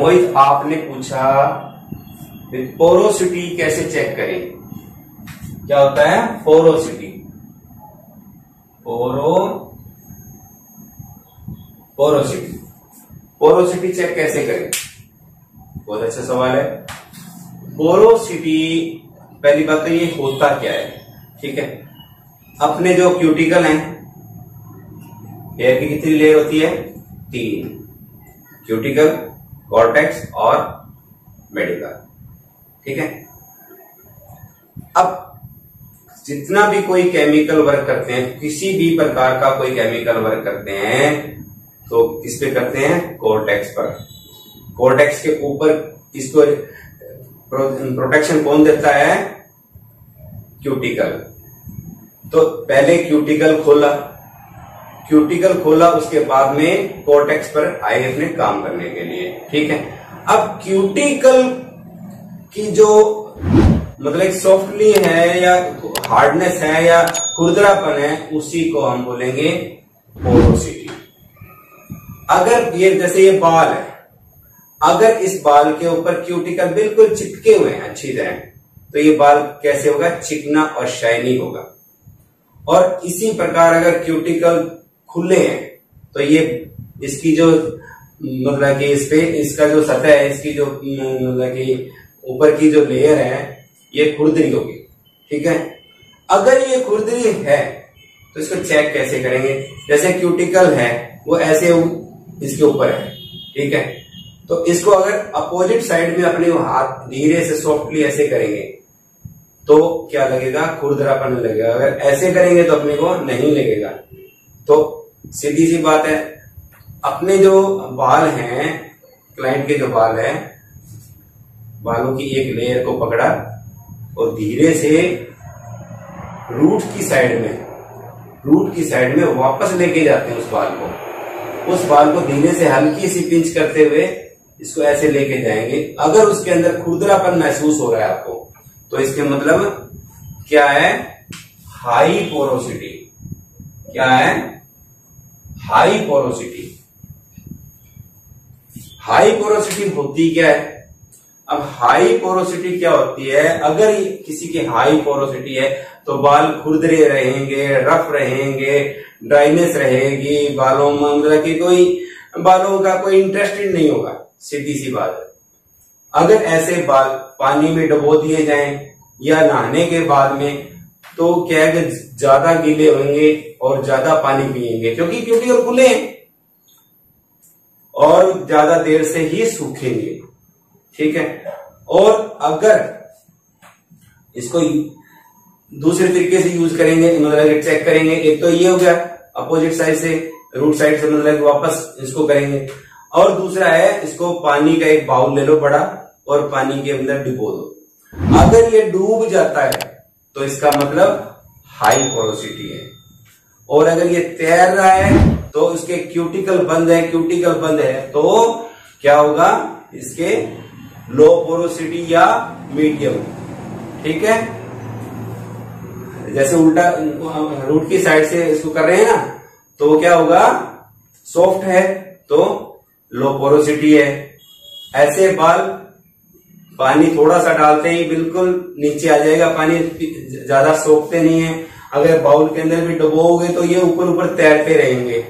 मोहित आपने पूछा पोरोसिटी कैसे चेक करें। क्या होता है पोरोसिटी? पोरोसिटी चेक कैसे करें? बहुत अच्छा सवाल है। पोरोसिटी, पहली बात तो ये होता क्या है, ठीक है। अपने जो क्यूटिकल हैं, हेयर की कितनी लेयर होती है? 3, क्यूटिकल, कॉर्टेक्स और मेडिकल, ठीक है। अब जितना भी कोई केमिकल वर्क करते हैं, किसी भी प्रकार का कोई केमिकल वर्क करते हैं तो किस पे करते हैं? कॉर्टेक्स पर। कॉर्टेक्स के ऊपर इसको प्रोटेक्शन कौन देता है? क्यूटिकल। तो पहले क्यूटिकल खोला, उसके बाद में कॉर्टेक्स पर आए अपने काम करने के लिए, ठीक है। अब क्यूटिकल की जो मतलब सॉफ्टली है या हार्डनेस है या खुरदरापन है, उसी को हम बोलेंगे पोरोसिटी। अगर ये जैसे ये बाल है, अगर इस बाल के ऊपर क्यूटिकल बिल्कुल चिपके हुए हैं अच्छी तरह, तो ये बाल कैसे होगा? चिकना और शाइनी होगा। और इसी प्रकार अगर क्यूटिकल खुले हैं तो ये इसकी जो मतलब कि इस पे इसका जो सतह है, इसकी जो मतलब कि ऊपर की जो लेयर है, ये खुरदरी होगी, ठीक है। अगर ये खुरदरी है तो इसको चेक कैसे करेंगे? जैसे क्यूटिकल है वो ऐसे इसके ऊपर है, ठीक है। तो इसको अगर अपोजिट साइड में अपने हाथ धीरे से सॉफ्टली ऐसे करेंगे तो क्या लगेगा? खुरदरापन लगेगा। अगर ऐसे करेंगे तो अपने को नहीं लगेगा। तो सीधी सी बात है, अपने जो बाल हैं, क्लाइंट के जो बाल है, बालों की एक लेयर को पकड़ा और धीरे से रूट की साइड में वापस लेके जाते हैं उस बाल को धीरे से हल्की सी पिंच करते हुए इसको ऐसे लेके जाएंगे। अगर उसके अंदर खुरदरापन महसूस हो रहा है आपको, तो इसके मतलब क्या है? High porosity. क्या है? High porosity. हाई पोरोसिटी होती क्या है? अब हाई पोरोसिटी क्या होती है? अगर किसी की हाई पोरोसिटी है तो बाल खुरदरे रहेंगे, रफ रहेंगे, ड्राइनेस रहेगी, बालों में मतलब कि कोई बालों का कोई इंटरेस्टेड नहीं होगा, सीधी सी बात है। अगर ऐसे बाल पानी में डुबो दिए जाएं या नहाने के बाद में, तो क्या है कि ज्यादा गीले होंगे और ज्यादा पानी पिएंगे, क्योंकि और खुले हैं, और ज्यादा देर से ही सूखेंगे, ठीक है। और अगर इसको दूसरे तरीके से यूज करेंगे, मतलब चेक करेंगे, एक तो ये हो गया अपोजिट साइड से, रूट साइड से, मतलब वापस इसको करेंगे। और दूसरा है, इसको पानी का एक बाउल ले लो बड़ा और पानी के अंदर डुबो दो। अगर ये डूब जाता है तो इसका मतलब हाई पोरोसिटी है। और अगर ये तैर रहा है तो इसके क्यूटिकल बंद है तो क्या होगा? इसके लो पोरोसिटी या मीडियम, ठीक है। जैसे उल्टा रूट की साइड से इसको कर रहे हैं ना, तो क्या होगा? सॉफ्ट है तो लो पोरोसिटी है। ऐसे बाल पानी थोड़ा सा डालते ही बिल्कुल नीचे आ जाएगा, पानी ज्यादा सोखते नहीं है। अगर बाउल के अंदर भी डुबोगे तो ये ऊपर ऊपर तैरते रहेंगे।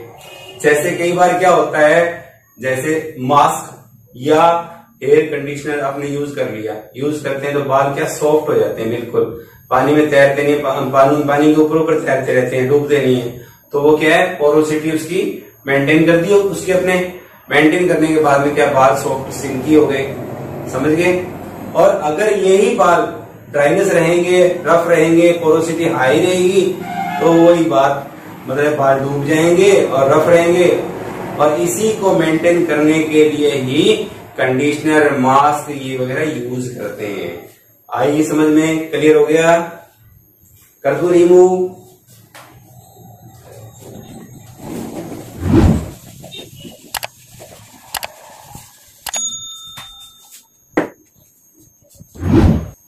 जैसे कई बार क्या होता है, जैसे मास्क या एयर कंडीशनर आपने यूज करते हैं तो बाल क्या सॉफ्ट हो जाते हैं, बिल्कुल पानी में तैरते नहीं, पानी के ऊपर ऊपर तैरते रहते हैं, डूबते नहीं है। तो वो क्या है? पोरोसिटी उसकी मेंटेन कर दी, उसके अपने मेंटेन करने के बाद में क्या बाल सॉफ्ट सिल्की हो गए, समझ गए। और अगर यही बाल ड्राइनेस रहेंगे, रफ रहेंगे, पोरोसिटी हाई रहेगी, तो वही बात मतलब बाल डूब जाएंगे और रफ रहेंगे। और इसी को मेंटेन करने के लिए ही कंडीशनर, मास्क ये वगैरह यूज करते हैं। आइए समझ में, क्लियर हो गया? कर दो रिमूव।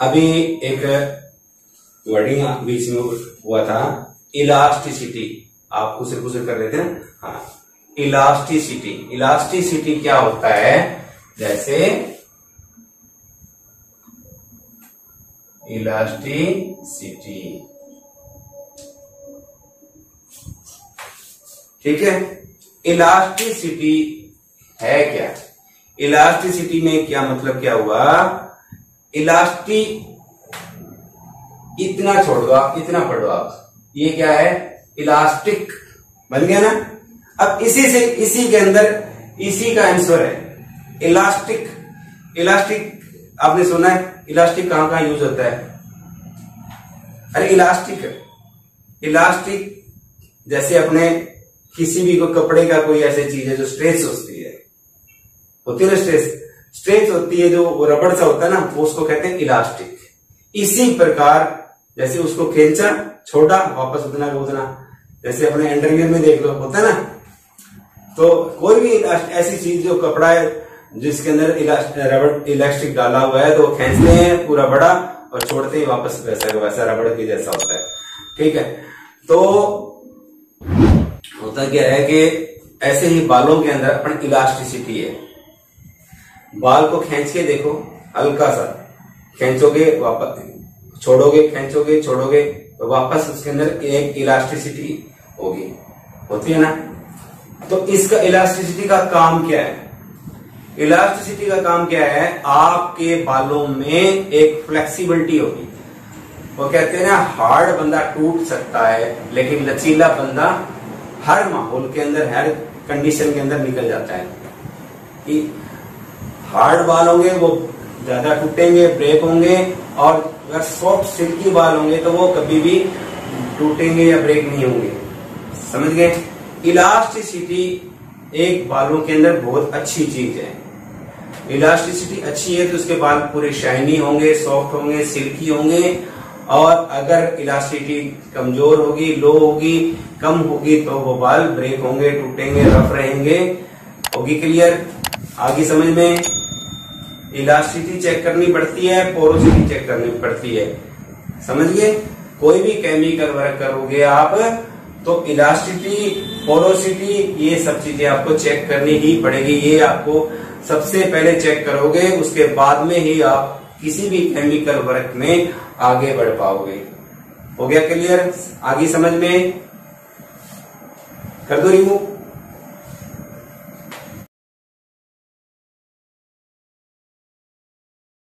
अभी एक वर्डिंग बीच में हुआ था, इलास्टिसिटी। आप कुछ कर रहे थे ना? हाँ, इलास्टिसिटी क्या होता है? जैसे इलास्टिसिटी। ठीक है, इलास्टिसिटी है क्या? इलास्टिसिटी में क्या मतलब क्या हुआ? इलास्टी, इतना छोड़ दो आप, इतना पढ़ दो आप, ये क्या है? इलास्टिक बन गया ना। अब इसी के अंदर इसी का आंसर है इलास्टिक। इलास्टिक आपने सुना है? इलास्टिक कहां कहां यूज होता है? अरे इलास्टिक जैसे अपने किसी भी को कपड़े का कोई ऐसी चीज है जो स्ट्रेच होती है ना, स्ट्रेच होती है, जो रबड़ सा होता है ना, वो उसको कहते हैं इलास्टिक। इसी प्रकार जैसे उसको खींचा, छोड़ा, वापस उतना का उतना, जैसे अपने अंडरवियर में देख लो, होता है ना। तो कोई भी ऐसी चीज जो कपड़ा है जिसके अंदर रबड़ इलास्टिक डाला हुआ है, तो खींचते हैं पूरा बड़ा और छोड़ते ही वापस वैसा रबड़ के जैसा होता है। ठीक है, तो होता क्या है कि ऐसे ही बालों के अंदर अपन इलास्टिसिटी है। बाल को खींच के देखो, हल्का सा खींचोगे, वापस छोड़ोगे, खींचोगे, छोड़ोगे, तो वापस उसके अंदर एक इलास्टिसिटी होती है ना। तो इसका इलास्टिसिटी का काम क्या है? इलास्टिसिटी का काम क्या है? आपके बालों में एक फ्लेक्सिबिलिटी होगी। वो कहते हैं ना, हार्ड बंदा टूट सकता है लेकिन लचीला बंदा हर माहौल के अंदर, हर कंडीशन के अंदर निकल जाता है। कि हार्ड बाल होंगे वो ज्यादा टूटेंगे, ब्रेक होंगे, और अगर सॉफ्ट सिल्की बाल होंगे तो वो कभी भी टूटेंगे या ब्रेक नहीं होंगे। समझ गए? इलास्टिसिटी एक बालों के अंदर बहुत अच्छी चीज है। इलास्टिसिटी अच्छी है तो उसके बाल पूरे शाइनी होंगे, सॉफ्ट होंगे, सिल्की होंगे। और अगर इलास्टिसिटी कमजोर होगी, लो होगी, कम होगी, तो वो बाल ब्रेक होंगे, टूटेंगे, रफ रहेंगे। होगी क्लियर? आगे समझ में? इलास्टिसिटी चेक करनी पड़ती है, पोरोसिटी चेक करनी पड़ती है। समझ गए? कोई भी केमिकल वर्क करोगे आप तो इलास्टिसिटी, पोरोसिटी, ये सब चीजें आपको चेक करनी ही पड़ेगी। ये आपको सबसे पहले चेक करोगे, उसके बाद में ही आप किसी भी केमिकल वर्क में आगे बढ़ पाओगे। हो गया क्लियर? आगे समझ में? कर दो रिमूव।